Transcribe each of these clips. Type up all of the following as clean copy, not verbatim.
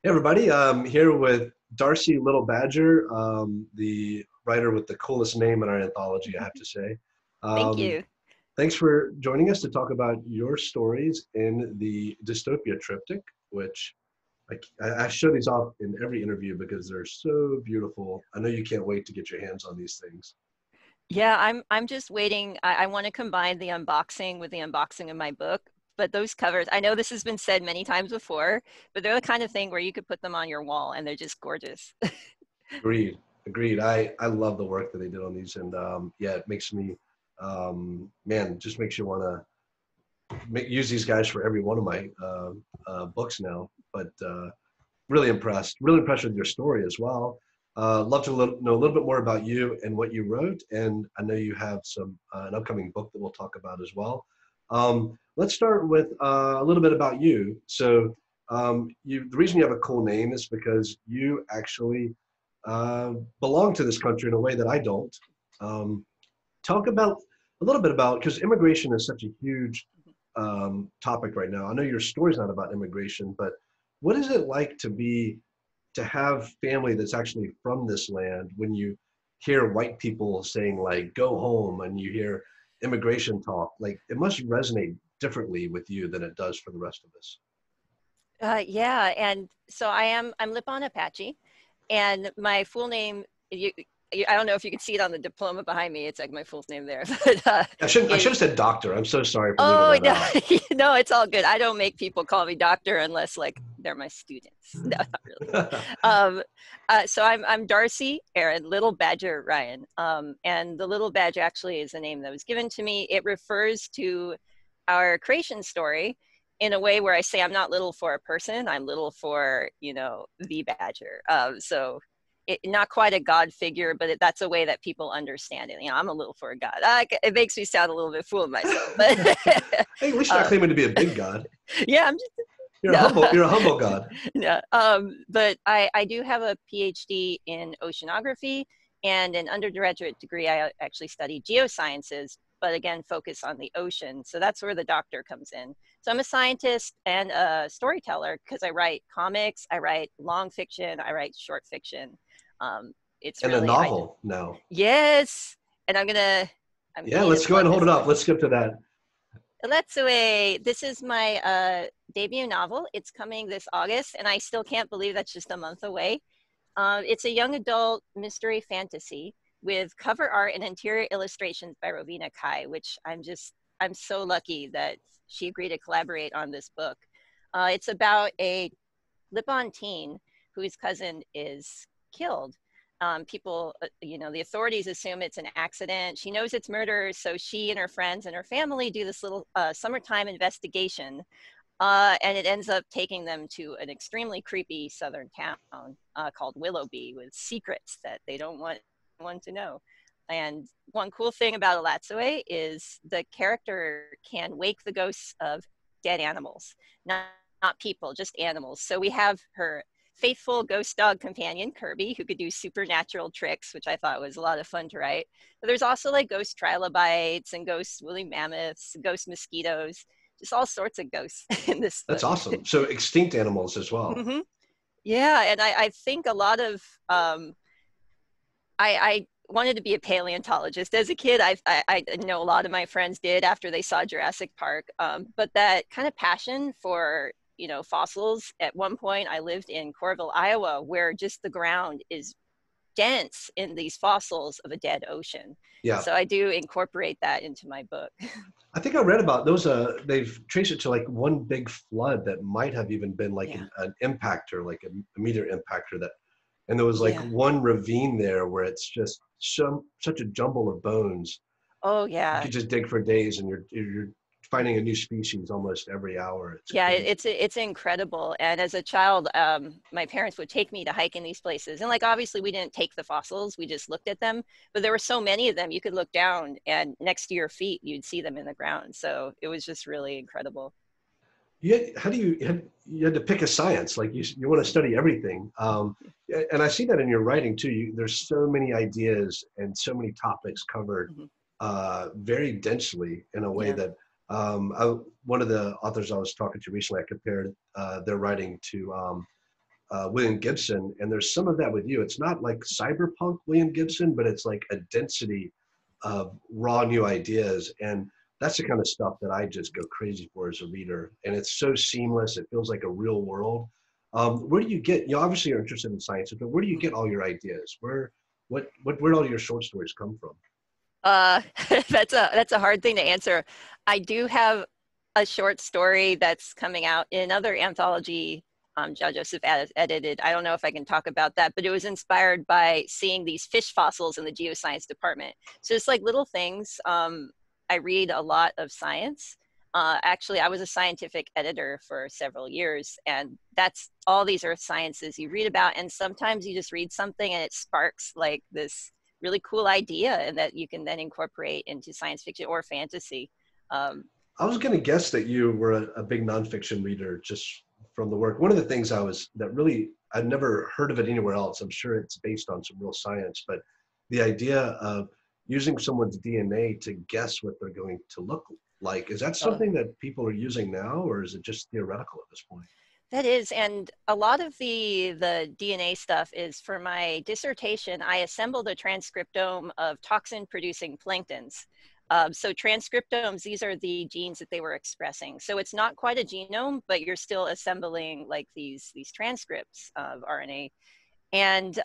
Hey everybody, I'm here with Darcie Little Badger, the writer with the coolest name in our anthology, I have to say. Thank Um, you. Thanks for joining us to talk about your stories in the Dystopia Triptych, which I show these off in every interview because they're so beautiful. I know you can't wait to get your hands on these things. Yeah, I'm just waiting. I want to combine the unboxing with the unboxing of my book. But those covers, I know this has been said many times before, but they're the kind of thing where you could put them on your wall and they're just gorgeous. Agreed, agreed. I love the work that they did on these, and yeah, it makes me, man, just makes you want to use these guys for every one of my books now. But really impressed with your story as well. Love to know a little bit more about you and what you wrote, and I know you have some an upcoming book that we'll talk about as well. Let's start with a little bit about you. So, the reason you have a cool name is because you actually belong to this country in a way that I don't. Um, Talk about a little bit about, because immigration is such a huge topic right now. I know your story's not about immigration, but what is it like to have family that's actually from this land when you hear white people saying like go home and you hear immigration talk? Like it must resonate differently with you than it does for the rest of us. Yeah, and so I'm Lipon Apache, and my full name, I don't know if you can see it on the diploma behind me. It's like my full name there, but I should is have said doctor. I'm so sorry for leaving oh that no, out. no, it's all good. I don't make people call me doctor unless like they're my students. No, not really. Um, so I'm Darcie Aaron Little Badger Ryan, and the Little Badger actually is a name that was given to me. It refers to our creation story in a way where I say I'm not little for a person, I'm little for the Badger. Not quite a God figure, but that's a way that people understand it. I'm a little for a God. It makes me sound a little bit full of myself, but Hey, at least you're not uh, claiming to be a big god. yeah, I'm just no. You're a humble god. No, but I do have a PhD in oceanography and an undergraduate degree. I actually studied geosciences, but again, focus on the ocean. So that's where the doctor comes in. So I'm a scientist and a storyteller because I write comics, I write long fiction, I write short fiction. It's And a really, novel now. yes. And I'm Yeah, gonna need to let's go ahead plug and hold this it away. up. Let's skip to that. Let's away. This is my debut novel. It's coming this August, and I still can't believe that's just a month away. It's a young adult mystery fantasy with cover art and interior illustrations by Rovina Kai, which I'm so lucky that she agreed to collaborate on this book. It's about a Lipon teen whose cousin is killed. The authorities assume it's an accident. She knows it's murder, so she and her friends and her family do this little summertime investigation, and it ends up taking them to an extremely creepy southern town called Willoughby with secrets that they don't want anyone to know. And one cool thing about Alatsue is the character can wake the ghosts of dead animals, not people, just animals. So we have her faithful ghost dog companion, Kirby, who could do supernatural tricks, which I thought was a lot of fun to write. But there's also like ghost trilobites and ghost woolly mammoths, ghost mosquitoes, just all sorts of ghosts in this That's book. awesome. So extinct animals as well. Mm-hmm. Yeah, and I think a lot of I wanted to be a paleontologist as a kid. I know a lot of my friends did after they saw Jurassic Park, but that kind of passion for fossils. At one point, I lived in Coralville, Iowa, where just the ground is dense in these fossils of a dead ocean. Yeah. So I do incorporate that into my book. I think I read about those. They've traced it to like one big flood that might have even been like Yeah. an impactor, like a meteor impactor that, and there was like Yeah. one ravine there where it's just such a jumble of bones. Oh You yeah. could just dig for days and you're finding a new species almost every hour. It's Yeah, crazy. it's incredible. And as a child, my parents would take me to hike in these places. And like obviously we didn't take the fossils, we just looked at them. But there were so many of them, you could look down and next to your feet, you'd see them in the ground. So it was just really incredible. How do you had to pick a science, like you want to study everything, and I see that in your writing too. There's so many ideas and so many topics covered Mhm. very densely in a way Yeah. that one of the authors I was talking to recently, I compared their writing to William Gibson, and there's some of that with you. It's not like cyberpunk William Gibson, but it's like a density of raw new ideas. And that's the kind of stuff that I just go crazy for as a reader. And it's so seamless. It feels like a real world. Where do you get, you obviously are interested in science, but where do you get all your ideas? Where do all your short stories come from? Uh, that's a hard thing to answer. I do have a short story that's coming out in another anthology John Joseph edited. I don't know if I can talk about that, but it was inspired by seeing these fish fossils in the geoscience department. So it's like little things. I read a lot of science. Actually, I was a scientific editor for several years, and that's all these earth sciences you read about. And sometimes you just read something and it sparks like this really cool idea, and that you can then incorporate into science fiction or fantasy. I was going to guess that you were a big nonfiction reader just from the work. One of the things I'd never heard of it anywhere else. I'm sure it's based on some real science, but the idea of using someone's DNA to guess what they're going to look like, is that something that people are using now, or is it just theoretical at this point? That is, and a lot of the DNA stuff is for my dissertation. I assembled a transcriptome of toxin-producing planktons. So transcriptomes, these are the genes that they were expressing. So it's not quite a genome, but you're still assembling like these transcripts of RNA. And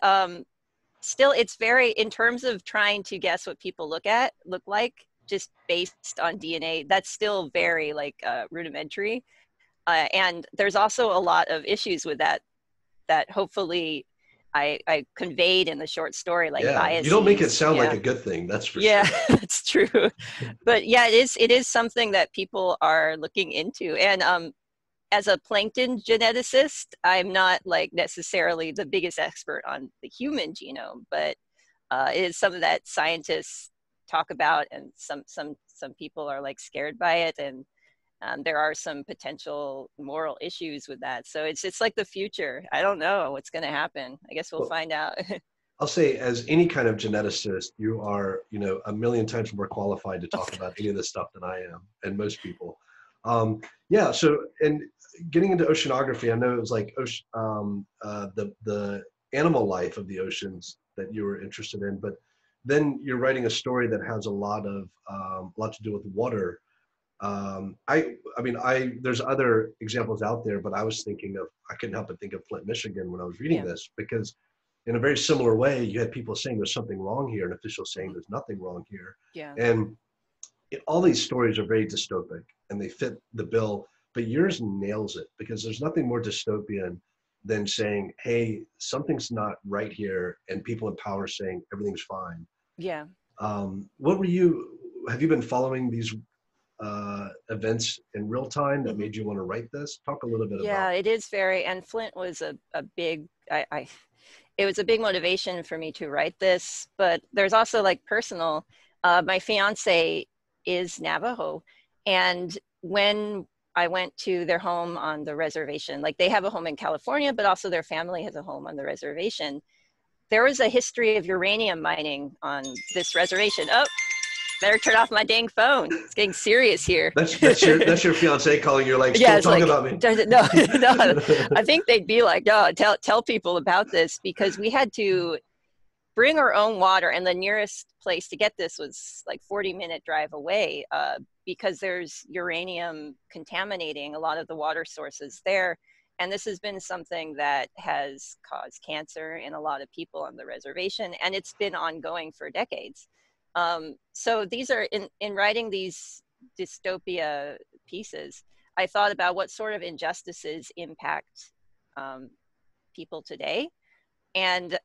still, it's very, in terms of trying to guess what people look like, just based on DNA, that's still very like rudimentary. And there's also a lot of issues with that hopefully I conveyed in the short story, like biases. You don't make it sound like a good thing, that's for sure. That's true. But yeah, it is something that people are looking into. And as a plankton geneticist, I'm not like necessarily the biggest expert on the human genome, but it is something that scientists talk about, and some people are like scared by it, and there are some potential moral issues with that. So it's like the future. I don't know what's going to happen. I guess we'll find out. I'll say, as any kind of geneticist, you are, a million times more qualified to talk about any of this stuff than I am, and most people. So, and getting into oceanography, I know it was like the animal life of the oceans that you were interested in, but then you're writing a story that has a lot to do with water. There's other examples out there, but I couldn't help but think of Flint, Michigan when I was reading this, because in a very similar way, you had people saying there's something wrong here and officials saying there's nothing wrong here. Yeah. And all these stories are very dystopic and they fit the bill, but yours nails it, because there's nothing more dystopian than saying, hey, something's not right here, and people in power saying everything's fine. Yeah. Have you been following these events in real time that made you want to write this? Talk a little bit about. Yeah, it is very, and Flint was a big, it was a big motivation for me to write this, but there's also like personal, my fiance is Navajo, and when I went to their home on the reservation, like they have a home in California, but also their family has a home on the reservation. There was a history of uranium mining on this reservation. Oh, better turn off my dang phone. It's getting serious here. That's your fiance calling you, like, still talking about me. No, I think they'd be like, no, tell people about this, because we had to bring our own water, and the nearest place to get this was like 40-minute drive away, because there's uranium contaminating a lot of the water sources there. And this has been something that has caused cancer in a lot of people on the reservation, and it's been ongoing for decades. So these are, in writing these dystopia pieces, I thought about what sort of injustices impact people today, and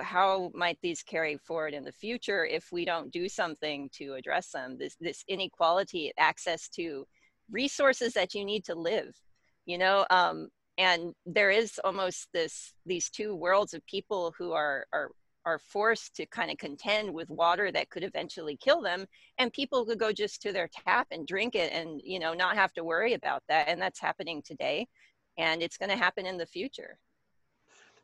how might these carry forward in the future if we don't do something to address them. This inequality, access to resources that you need to live, and there is almost these two worlds of people who are forced to kind of contend with water that could eventually kill them, and people could go just to their tap and drink it and not have to worry about that. And that's happening today, and it's going to happen in the future.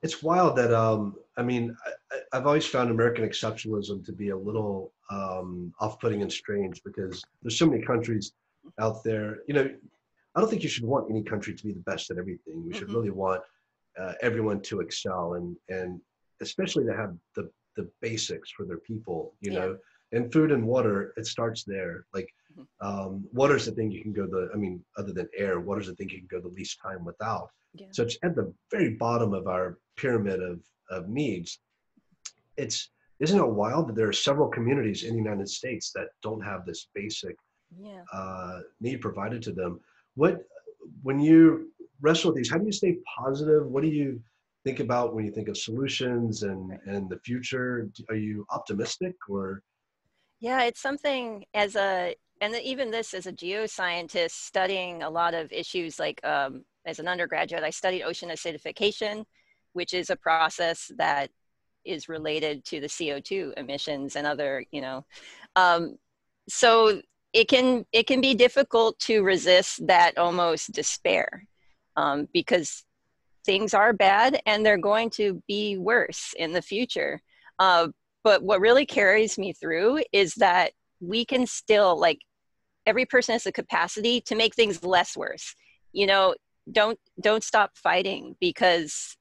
It's wild that I've always found American exceptionalism to be a little off-putting and strange, because there's so many countries out there. I don't think you should want any country to be the best at everything. We should really want everyone to excel, and especially to have the basics for their people, you Yeah. know, and food and water, it starts there. Like, Mhm. water's the thing you can go I mean, other than air, water's the thing you can go the least time without. Yeah. So it's at the very bottom of our pyramid of needs. It's, isn't it wild that there are several communities in the United States that don't have this basic Yeah. need provided to them? What, when you wrestle with these, how do you stay positive? What do you think about when you think of solutions Right. and the future? Are you optimistic or? Yeah, it's something as a, and even this as a geoscientist studying a lot of issues like as an undergraduate, I studied ocean acidification, which is a process that is related to the CO2 emissions and other, you know, um, so it can be difficult to resist that almost despair because things are bad and they're going to be worse in the future. Uh, but what really carries me through is that we can still, like, every person has the capacity to make things less worse. You know, don't stop fighting because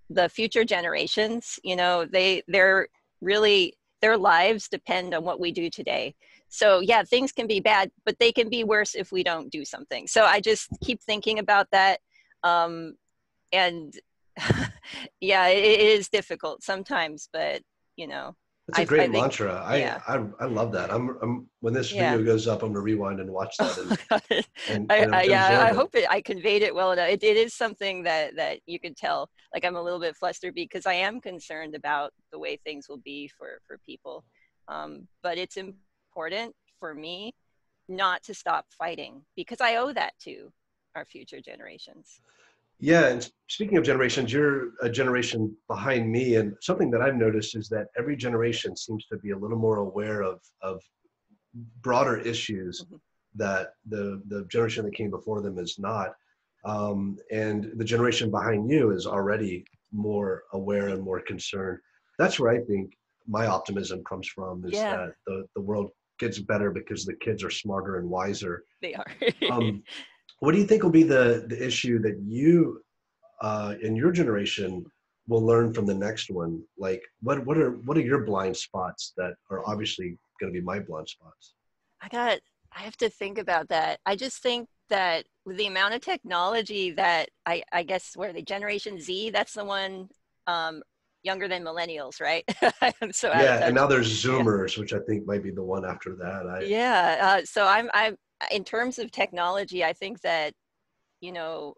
the future generations, you know, they're really, their lives depend on what we do today. So yeah, things can be bad, but they can be worse if we don't do something. So I just keep thinking about that. Um, and yeah, it is difficult sometimes, but you know, That's a I great think, mantra. yeah, I love that. I'm when this yeah. video goes up, I'm gonna rewind and watch that Oh, God. and Yeah, I absorb it. hope I conveyed it well enough. It is something that you can tell. Like, I'm a little bit flustered because I am concerned about the way things will be for people. But it's important for me not to stop fighting because I owe that to our future generations. Yeah, and speaking of generations, you're a generation behind me, and something that I've noticed is that every generation seems to be a little more aware of broader issues Mhm. that the generation that came before them is not. And the generation behind you is already more aware Right. and more concerned. That's where I think my optimism comes from, is Yeah, that the world gets better because the kids are smarter and wiser. they are. What do you think will be the issue that you in your generation will learn from the next one? Like, what are your blind spots that are obviously going to be my blind spots? I got, I have to think about that. I just think that with the amount of technology that I guess where the Generation Z, that's the one um, younger than millennials, right? I'm so out of Yeah, and touch. now there's Yeah. Zoomers, which I think might be the one after that. Yeah. So I'm, in terms of technology, I think that, you know,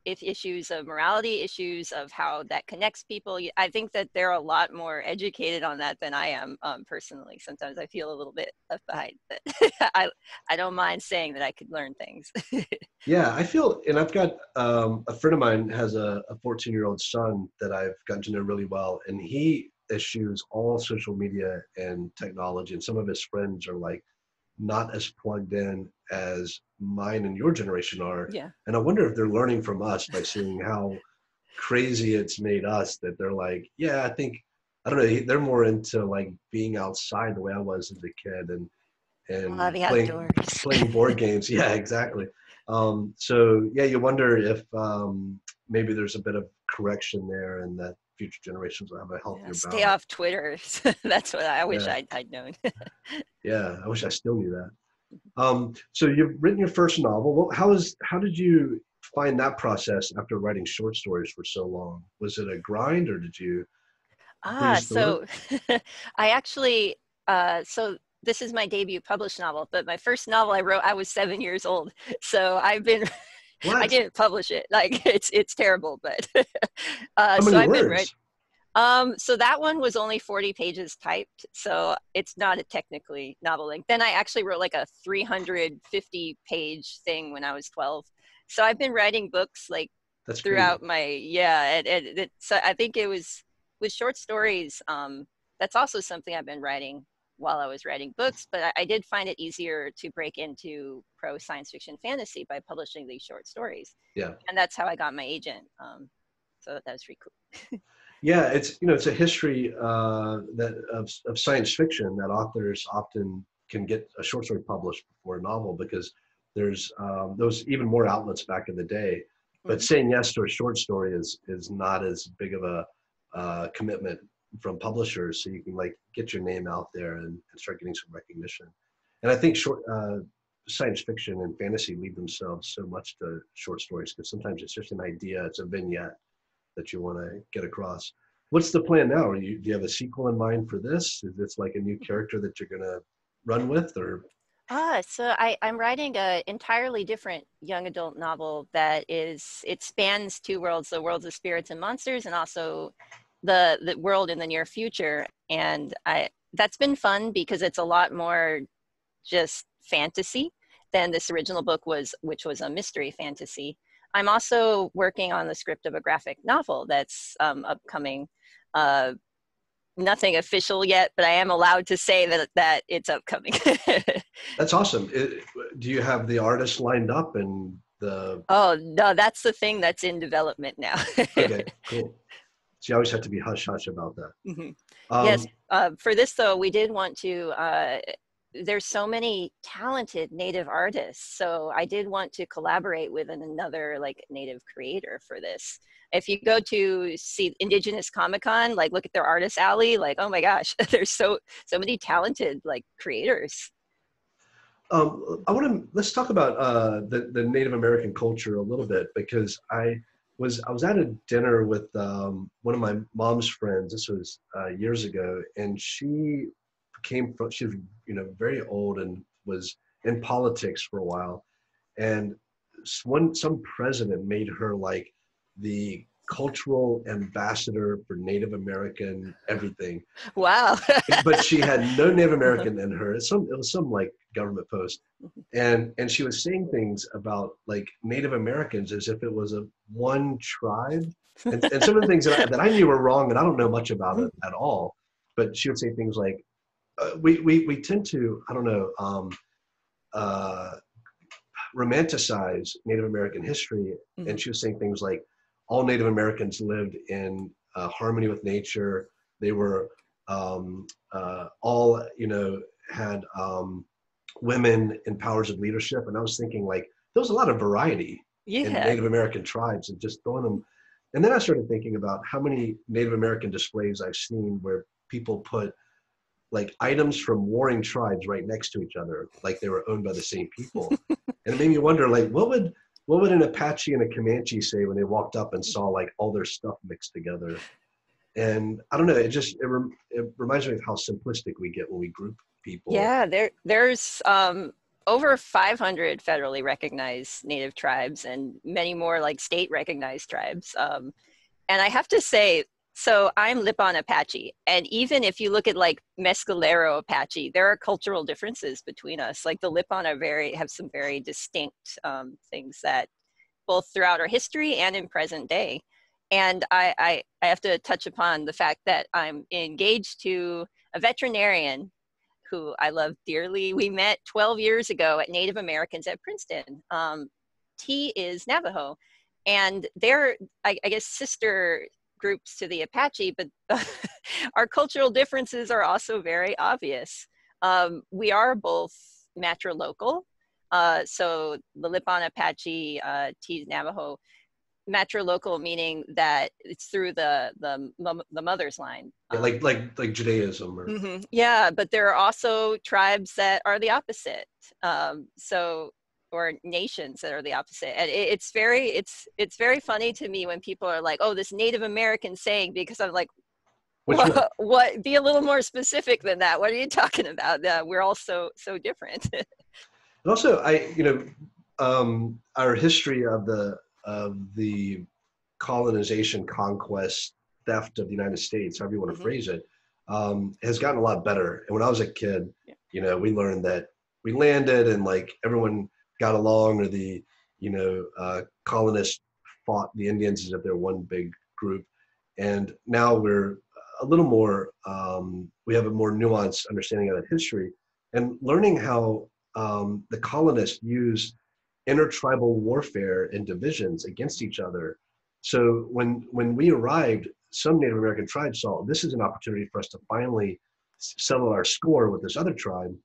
if issues of morality, issues of how that connects people. I think that they're a lot more educated on that than I am personally. Sometimes I feel a little bit left behind, but I don't mind saying that I could learn things. Yeah, I feel, and I've got a friend of mine has a 14-year-old son that I've gotten to know really well, and he eschews all social media and technology, and some of his friends are like not as plugged in as mine and your generation are. Yeah. And I wonder if they're learning from us by seeing how crazy it's made us, that they're like, yeah, I think, I don't know, they're more into like being outside the way I was as a kid, and The playing outdoors. playing board games. Yeah, exactly. So yeah, you wonder if maybe there's a bit of correction there, and that future generations will have a Yeah, healthier stay balance. off Twitter. That's what I wish Yeah, I'd known. yeah. I wish I still knew that. So you've written your first novel. Well, how did you find that process after writing short stories for so long? Was it a grind, or did you breeze through it? So I actually, so this is my debut published novel, but my first novel I wrote, I was 7 years old. So I've been, I What? didn't publish it. Like, it's terrible, but How so many I've been right. words? So that one was only 40 pages typed, so it's not a technically novel length. Then I actually wrote like a 350-page thing when I was 12. So I've been writing books like That's throughout crazy. my, yeah, so I think it was with short stories. That's also something I've been writing while I was writing books, but I did find it easier to break into pro science fiction fantasy by publishing these short stories, Yeah. and that's how I got my agent. So that was pretty cool. Yeah, it's, it's a history that of science fiction, that authors often can get a short story published before a novel, because there's those even more outlets back in the day. but saying yes to a short story is not as big of a commitment from publishers, so you can like get your name out there and start getting some recognition. And I think science fiction and fantasy lead themselves so much to short stories, because sometimes it's just an idea, it's a vignette that you want to get across. What's the plan now? Do you have a sequel in mind for this? Is this like a new character that you're gonna run with, or? So I'm writing an entirely different young adult novel that it spans two worlds, the worlds of spirits and monsters, and also the world in the near future. And that's been fun because it's a lot more just fantasy than this original book was, which was a mystery fantasy. I'm also working on the script of a graphic novel that's upcoming. Nothing official yet, but I am allowed to say that it's upcoming. That's awesome. Do you have the artist lined up and the? Oh no, that's the thing that's in development now. Okay, cool. So you always have to be hush hush about that. Yes, for this though, we did want to. There's so many talented Native artists, so I did want to collaborate with another like Native creator for this. If you go to see Indigenous Comic-Con, like look at their artist alley, like oh my gosh, there's so many talented like creators. Let's talk about the Native American culture a little bit, because I was at a dinner with one of my mom's friends. This was years ago, and she was very old and was in politics for a while, and some president made her like the cultural ambassador for Native American everything. Wow. But she had no Native American in her. It was some like government post, and she was saying things about like Native Americans as if it was a one tribe, and some of the things that I knew were wrong, and I don't know much about it at all. But she would say things like, "We tend to, I don't know, romanticize Native American history," and she was saying things like, all Native Americans lived in harmony with nature. They were all, had women in powers of leadership. And I was thinking like, there was a lot of variety in Native American tribes, and just throwing them. And then I started thinking about how many Native American displays I've seen where people put like items from warring tribes right next to each other, like they were owned by the same people. And it made me wonder, like, what would an Apache and a Comanche say when they walked up and saw like all their stuff mixed together? And I don't know, it reminds me of how simplistic we get when we group people. Yeah, there's over 500 federally recognized Native tribes and many more like state recognized tribes. And I have to say, so I'm Lipan Apache, and even if you look at like Mescalero Apache, there are cultural differences between us. Like the Lipan have some very distinct things that both throughout our history and in present day. And I have to touch upon the fact that I'm engaged to a veterinarian who I love dearly. We met 12 years ago at Native Americans at Princeton. T is Navajo, and they're, I guess, sister groups to the Apache, but our cultural differences are also very obvious. We are both matrilocal. So the Lipan Apache, T is Navajo, matrilocal meaning that it's through the mother's line. Yeah, like Judaism. Or... Yeah, but there are also tribes that are the opposite. Or nations that are the opposite. And it's very funny to me when people are like, oh, this Native American saying, because I'm like, what? Be a little more specific than that. What are you talking about? We're all so different. And also, our history of the colonization, conquest, theft of the United States, however you want to phrase it, has gotten a lot better. And when I was a kid, we learned that we landed and like everyone got along, or the colonists fought the Indians as if they're one big group. And now we're a little more, we have a more nuanced understanding of that history, and learning how the colonists used intertribal warfare and divisions against each other. So when we arrived, some Native American tribes saw this is an opportunity for us to finally settle our score with this other tribe.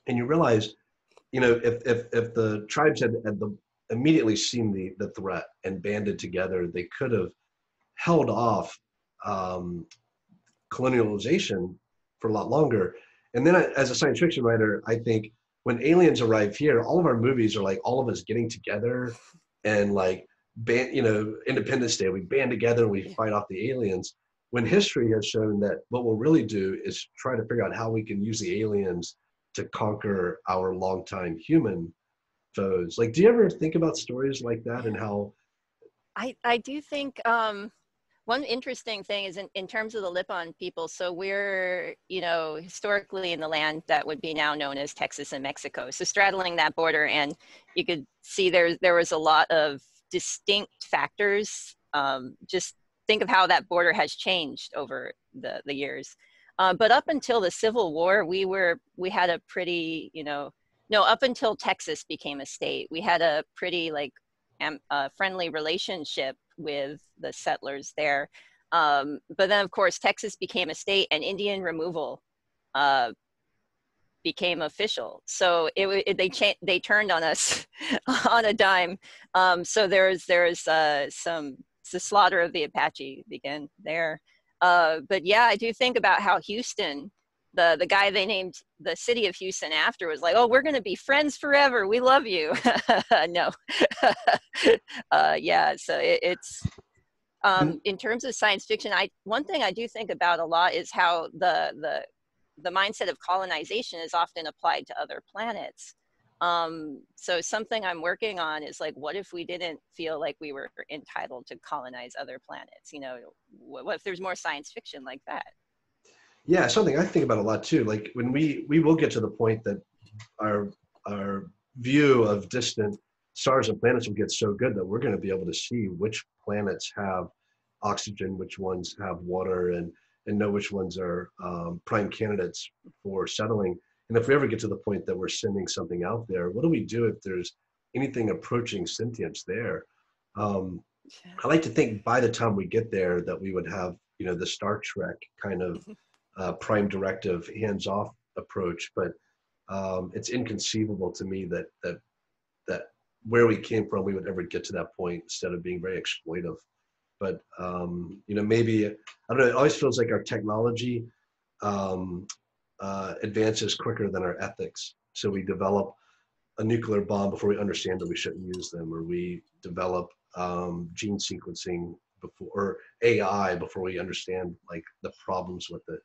And you realize, if the tribes had the immediately seen the threat and banded together, they could have held off colonialization for a lot longer. And then as a science fiction writer, I think when aliens arrive here, all of our movies are like all of us getting together and like Independence Day, we band together and we fight off the aliens. When history has shown that what we'll really do is try to figure out how we can use the aliens to conquer our longtime human foes. Like, do you ever think about stories like that and how? I do think one interesting thing is in terms of the Lipan people. So we're, historically in the land that would be now known as Texas and Mexico. So straddling that border, and you could see there was a lot of distinct factors. Just think of how that border has changed over the years. But up until the Civil War, we had a pretty, no, up until Texas became a state, we had a pretty friendly relationship with the settlers there. But then, of course, Texas became a state, and Indian removal became official. So they turned on us on a dime. So there's the slaughter of the Apache began there. But yeah, I do think about how Houston, the guy they named the city of Houston after, was like, oh, we're going to be friends forever. We love you. No. Yeah, so it's in terms of science fiction, one thing I do think about a lot is how the mindset of colonization is often applied to other planets. So something I'm working on is like, what if we didn't feel like we were entitled to colonize other planets? What if there's more science fiction like that? Yeah, something I think about a lot too. Like when we will get to the point that our view of distant stars and planets will get so good that we're going to be able to see which planets have oxygen, which ones have water, and know which ones are prime candidates for settling. And if we ever get to the point that we're sending something out there, what do we do if there's anything approaching sentience there? I like to think by the time we get there that we would have, the Star Trek kind of prime directive, hands-off approach. But it's inconceivable to me that where we came from, we would ever get to that point instead of being very exploitive. But maybe, I don't know, it always feels like our technology advances quicker than our ethics. So we develop a nuclear bomb before we understand that we shouldn't use them, or we develop gene sequencing before, or AI before we understand like the problems with it.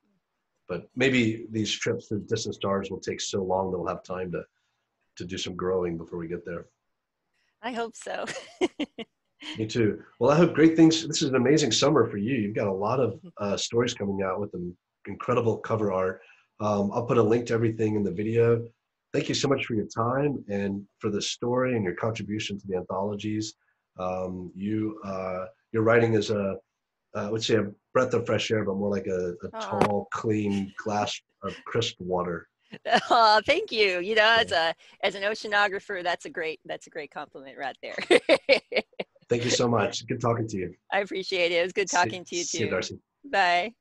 But maybe these trips to distant stars will take so long that we'll have time to do some growing before we get there. I hope so. Me too. Well, I hope great things. This is an amazing summer for you. You've got a lot of stories coming out with an incredible cover art. I'll put a link to everything in the video. Thank you so much for your time and for the story and your contribution to the anthologies. Your writing is I would say a breath of fresh air, but more like a tall, clean glass of crisp water. Oh, thank you. As an oceanographer, that's a great compliment right there. Thank you so much. Good talking to you. I appreciate it. It was good talking to you too. See you, Darcie. Bye.